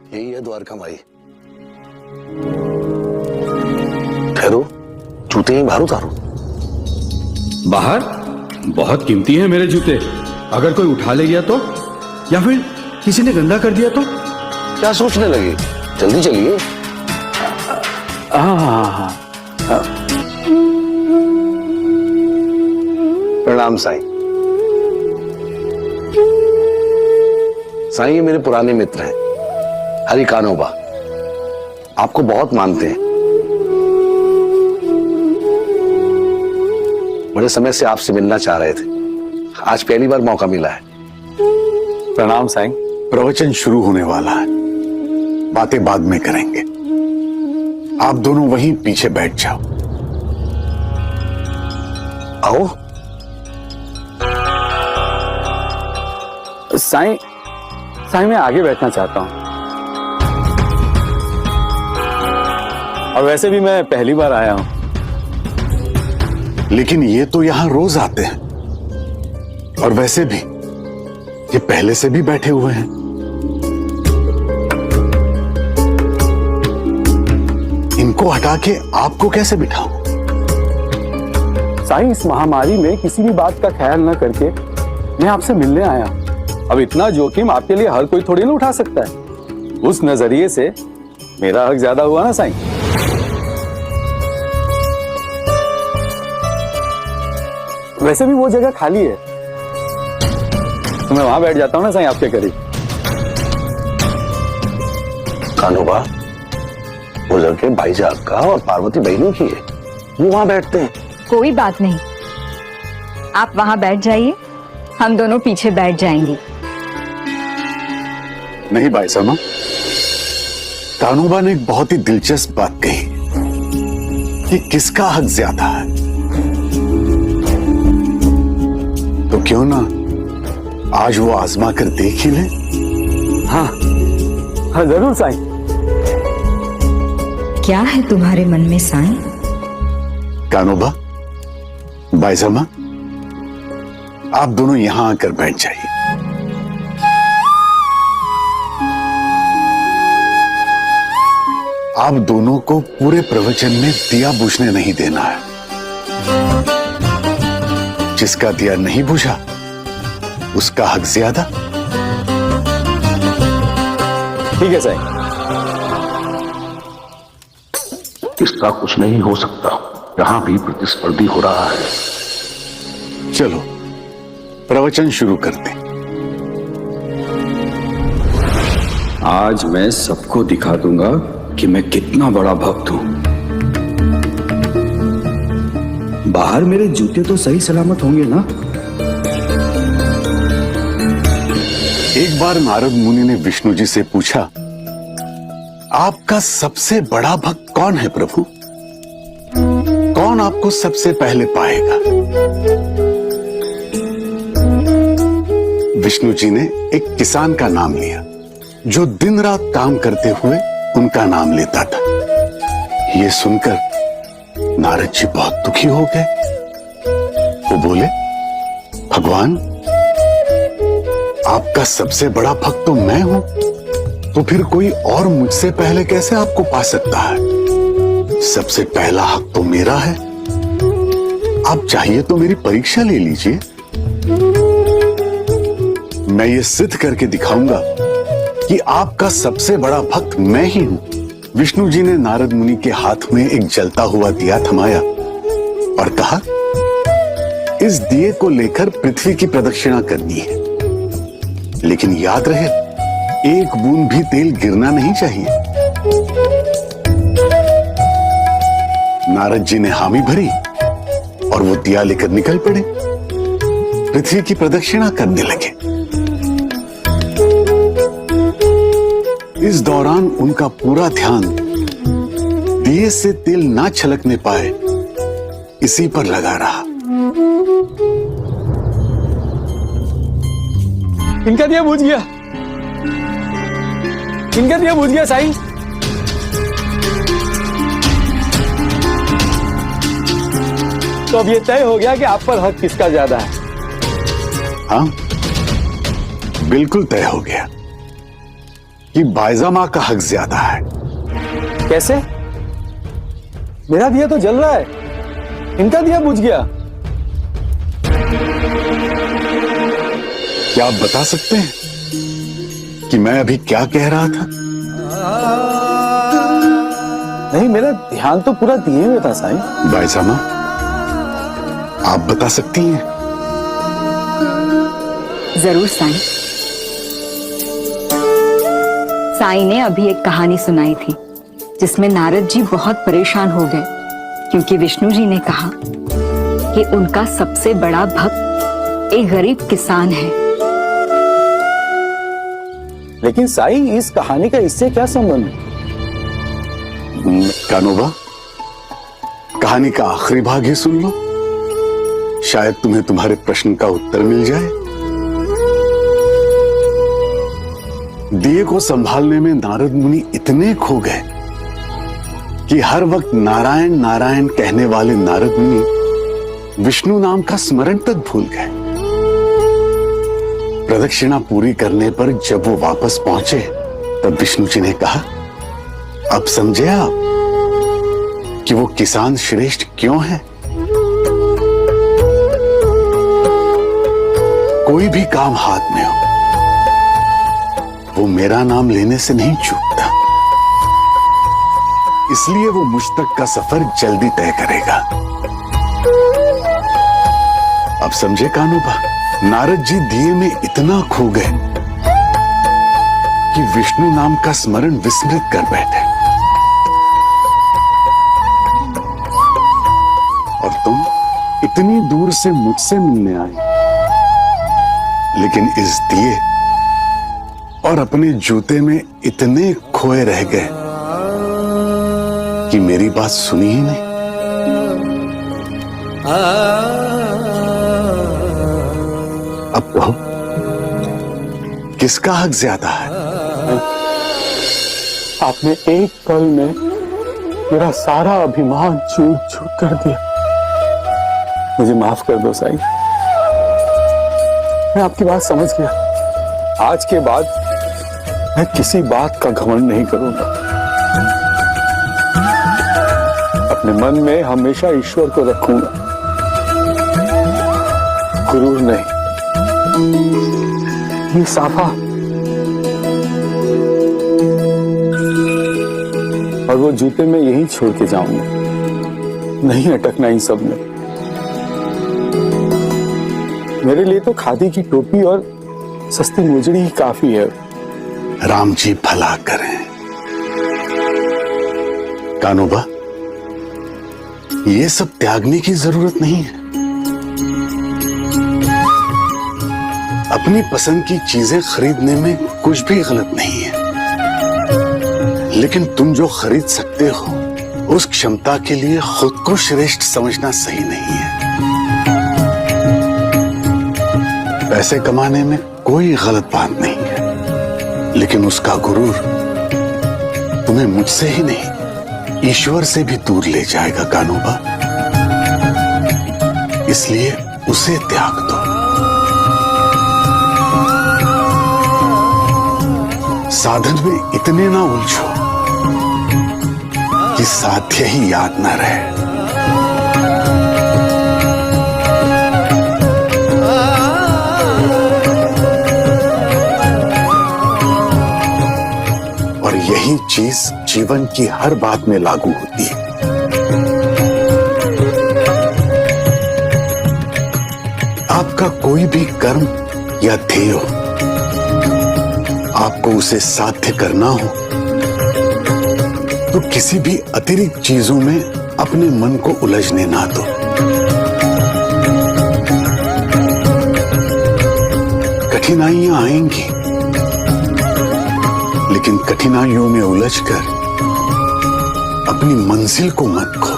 यही है द्वारका माई। ठहरो, जूते ही बाहर उतारो। बाहर? बहुत कीमती है मेरे जूते, अगर कोई उठा ले गया तो, या फिर किसी ने गंदा कर दिया तो? क्या सोचने लगे, जल्दी चलिए। हाँ। प्रणाम साईं। साईं ये मेरे पुराने मित्र हैं, हरि कानोबा, आपको बहुत मानते हैं। बड़े समय से आपसे मिलना चाह रहे थे, आज पहली बार मौका मिला है। प्रणाम साईं। प्रवचन शुरू होने वाला है, बातें बाद में करेंगे। आप दोनों वहीं पीछे बैठ जाओ। आओ। साईं मैं आगे बैठना चाहता हूं, और वैसे भी मैं पहली बार आया हूं। लेकिन ये तो यहां रोज आते हैं, और वैसे भी ये पहले से भी बैठे हुए हैं। इनको हटा के आपको कैसे बिठाऊं? साईं इस महामारी में किसी भी बात का ख्याल न करके मैं आपसे मिलने आया। अब इतना जोखिम आपके लिए हर कोई थोड़ी ना उठा सकता है, उस नजरिए से मेरा हक ज्यादा हुआ ना साईं। वैसे भी वो जगह खाली है, तो मैं वहां बैठ जाता हूं ना साईं, आपके करीब। कानोबा, वो जगह भाईजान का और पार्वती बहनों की है, वो वहां बैठते हैं। कोई बात नहीं, आप वहां बैठ जाइए, हम दोनों पीछे बैठ जाएंगे। नहीं भाई साहब, कानोबा ने एक बहुत ही दिलचस्प बात कही कि किसका हक ज्यादा है। तो क्यों ना आज वो आजमा कर देख ही ले। हाँ जरूर साईं। क्या है तुम्हारे मन में साईं? कानोबा, बाईजामा, आप दोनों यहां आकर बैठ जाइए। आप दोनों को पूरे प्रवचन में दिया बुझने नहीं देना है। जिसका दिया नहीं बुझा उसका हक ज्यादा। ठीक है साईं। इसका कुछ नहीं हो सकता, यहां भी प्रतिस्पर्धी हो रहा है। चलो प्रवचन शुरू करते। आज मैं सबको दिखा दूंगा कि मैं कितना बड़ा भक्त हूं। बाहर मेरे जूते तो सही सलामत होंगे ना? एक बार नारद मुनि ने विष्णु जी से पूछा, आपका सबसे बड़ा भक्त कौन है प्रभु? कौन आपको सबसे पहले पाएगा? विष्णु जी ने एक किसान का नाम लिया जो दिन रात काम करते हुए उनका नाम लेता था। ये सुनकर नारद जी बहुत दुखी हो गए। वो बोले, भगवान, आपका सबसे बड़ा भक्त तो मैं हूं, तो फिर कोई और मुझसे पहले कैसे आपको पा सकता है? सबसे पहला हक तो मेरा है। आप चाहिए तो मेरी परीक्षा ले लीजिए, मैं ये सिद्ध करके दिखाऊंगा कि आपका सबसे बड़ा भक्त मैं ही हूं। विष्णु जी ने नारद मुनि के हाथ में एक जलता हुआ दिया थमाया और कहा, इस दिए को लेकर पृथ्वी की प्रदक्षिणा करनी है, लेकिन याद रहे एक बूंद भी तेल गिरना नहीं चाहिए। नारद जी ने हामी भरी और वो दिया लेकर निकल पड़े, पृथ्वी की प्रदक्षिणा करने लगे। इस दौरान उनका पूरा ध्यान दिए से तेल ना छलकने पाए इसी पर लगा रहा। इनका दिया बुझ गया, इनका दिया बुझ गया साईं। तो अब ये तय हो गया कि आप पर हक किसका ज्यादा है। हाँ, बिल्कुल तय हो गया। कि बायजा मां का हक ज्यादा है। कैसे? मेरा दिया तो जल रहा है, इनका दिया बुझ गया। क्या आप बता सकते हैं कि मैं अभी क्या कह रहा था? नहीं, मेरा ध्यान तो पूरा दिए हुए था साईं। बायजा मां, आप बता सकती हैं? जरूर साईं। साईं ने अभी एक कहानी सुनाई थी जिसमें नारद जी बहुत परेशान हो गए क्योंकि विष्णु जी ने कहा कि उनका सबसे बड़ा भक्त एक गरीब किसान है। लेकिन साईं, इस कहानी का इससे क्या संबंध? कानोबा, कहानी का आखिरी भाग ही सुन लो, शायद तुम्हें तुम्हारे प्रश्न का उत्तर मिल जाए। दिए को संभालने में नारद मुनि इतने खो गए कि हर वक्त नारायण नारायण कहने वाले नारद मुनि विष्णु नाम का स्मरण तक भूल गए। प्रदक्षिणा पूरी करने पर जब वो वापस पहुंचे तब विष्णु जी ने कहा, अब समझे आप कि वो किसान श्रेष्ठ क्यों है? कोई भी काम हाथ में हो, वो मेरा नाम लेने से नहीं चूकता, इसलिए वो मुझ तक का सफर जल्दी तय करेगा। अब समझे कानोबा? नारद जी दिए में इतना खो गए कि विष्णु नाम का स्मरण विस्मृत कर बैठे। और तुम इतनी दूर से मुझसे मिलने आए, लेकिन इस दिए और अपने जूते में इतने खोए रह गए कि मेरी बात सुनी ही नहीं। अब कहो, किसका हक ज्यादा है? आपने एक पल में मेरा सारा अभिमान चूर चूर कर दिया। मुझे माफ कर दो साईं, मैं आपकी बात समझ गया। आज के बाद मैं किसी बात का घमंड नहीं करूंगा। अपने मन में हमेशा ईश्वर को रखूंगा, गुरूर नहीं। ये साफा और वो जूते में यही छोड़ के जाऊंगा, नहीं अटकना इन सब में। मेरे लिए तो खादी की टोपी और सस्ती मोजड़ी ही काफी है। राम जी भला करें। कानोबा, ये सब त्यागने की जरूरत नहीं है। अपनी पसंद की चीजें खरीदने में कुछ भी गलत नहीं है, लेकिन तुम जो खरीद सकते हो उस क्षमता के लिए खुद को श्रेष्ठ समझना सही नहीं है। पैसे कमाने में कोई गलत बात नहीं है, लेकिन उसका गुरूर तुम्हें मुझसे ही नहीं, ईश्वर से भी दूर ले जाएगा कानोबा। इसलिए उसे त्याग दो। साधन में इतने ना उलझो कि साध्य ही याद ना रहे। और यही चीज जीवन की हर बात में लागू होती है। आपका कोई भी कर्म या ध्येय हो, आपको उसे साध्य करना हो तो किसी भी अतिरिक्त चीजों में अपने मन को उलझने ना दो। कठिनाइयां आएंगी, लेकिन कठिनाइयों में उलझकर अपनी मंजिल को मत खो।